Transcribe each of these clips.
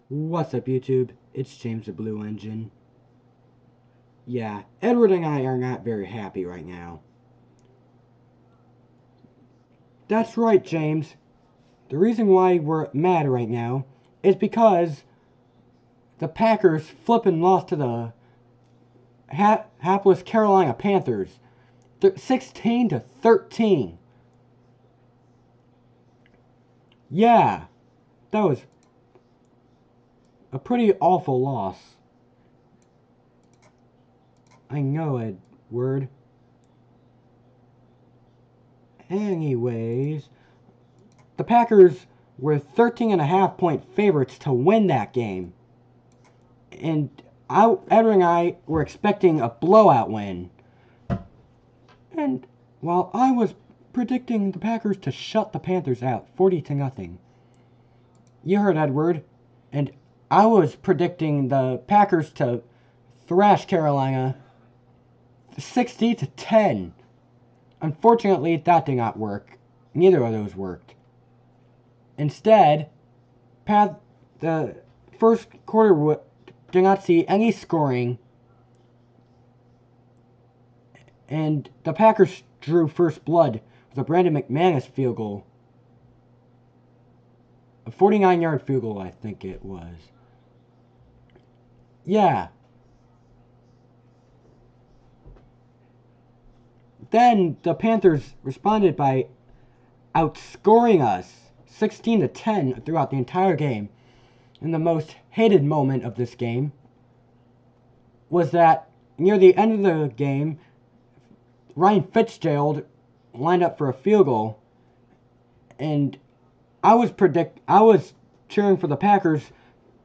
What's up, YouTube? It's James the Blue Engine. Yeah, Edward and I are not very happy right now. That's right, James. The reason why we're mad right now is because the Packers flippin' lost to the hapless Carolina Panthers, 16-13. Yeah, that was a pretty awful loss. I know, Edward. Anyways, the Packers were 13.5-point favorites to win that game. And Edward and I were expecting a blowout win. And while I was predicting the Packers to shut the Panthers out 40-0. You heard Edward. And I was predicting the Packers to thrash Carolina 60-10. Unfortunately, that did not work. Neither of those worked. Instead, the first quarter did not see any scoring, and the Packers drew first blood with a Brandon McManus field goal. A 49-yard field goal, I think it was. Yeah. Then the Panthers responded by outscoring us 16-10 throughout the entire game. And the most hated moment of this game was that near the end of the game, Ryan Fitzgerald lined up for a field goal, and I was cheering for the Packers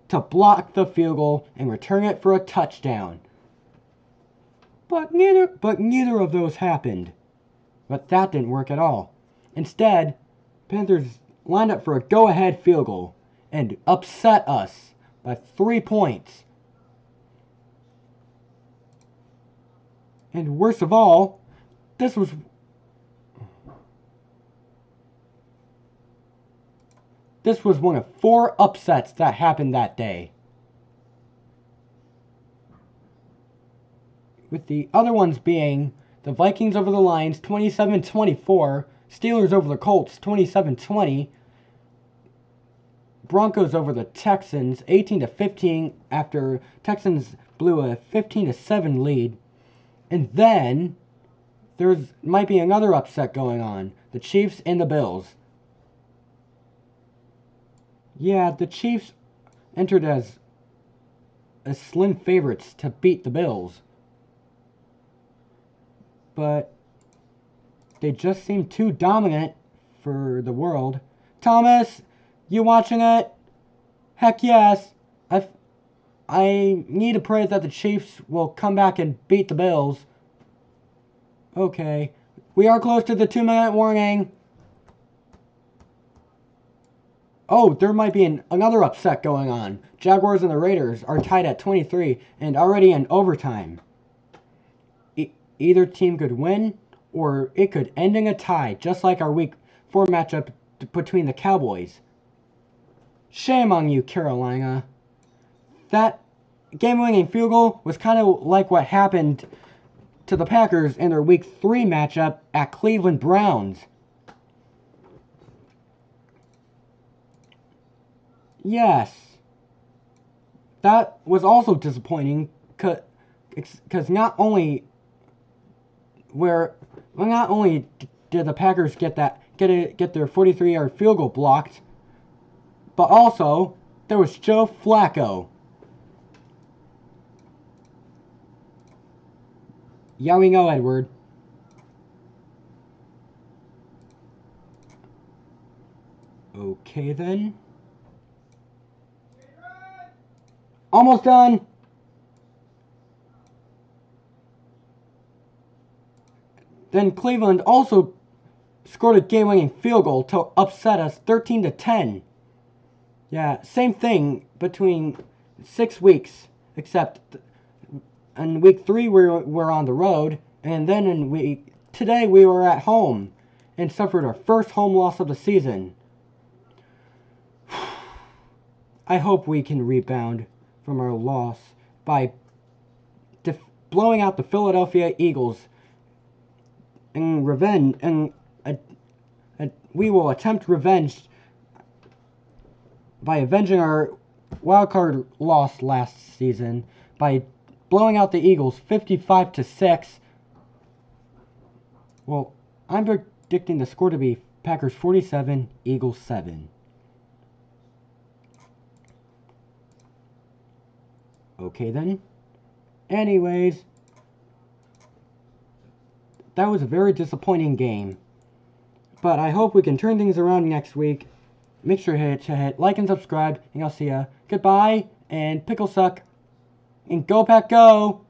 to block the field goal and return it for a touchdown. But neither of those happened. But that didn't work at all. Instead, Panthers lined up for a go-ahead field goal and upset us by 3 points. And worst of all, this was one of 4 upsets that happened that day. With the other ones being the Vikings over the Lions 27-24, Steelers over the Colts 27-20, Broncos over the Texans 18-15 after Texans blew a 15-7 lead. And then might be another upset going on. The Chiefs and the Bills. Yeah, the Chiefs entered as slim favorites to beat the Bills. But they just seem too dominant for the world. Thomas, you watching it? Heck yes. I need to pray that the Chiefs will come back and beat the Bills. Okay. We are close to the 2-minute warning. Oh, there might be another upset going on. Jaguars and the Raiders are tied at 23 and already in overtime. Either team could win, or it could end in a tie, just like our Week 4 matchup between the Cowboys. Shame on you, Carolina. That game-winning field goal was kind of like what happened to the Packers in their Week 3 matchup at Cleveland Browns. Yes. That was also disappointing because not only did the Packers get their 43-yard field goal blocked, but also there was Joe Flacco. Yeah, we know, Edward. Okay, then. Almost done. Then Cleveland also scored a game-winning field goal to upset us 13-10. Yeah, same thing between 6 weeks, except in Week 3 we're on the road, and then today we were at home and suffered our first home loss of the season. I hope we can rebound from our loss by blowing out the Philadelphia Eagles in revenge, and we will attempt revenge by avenging our wildcard loss last season by blowing out the Eagles 55-6. Well, I'm predicting the score to be Packers 47, Eagles 7. Okay then. Anyways, that was a very disappointing game. But I hope we can turn things around next week. Make sure to hit like and subscribe, and I'll see ya. Goodbye, and pickle suck, and go Pack go!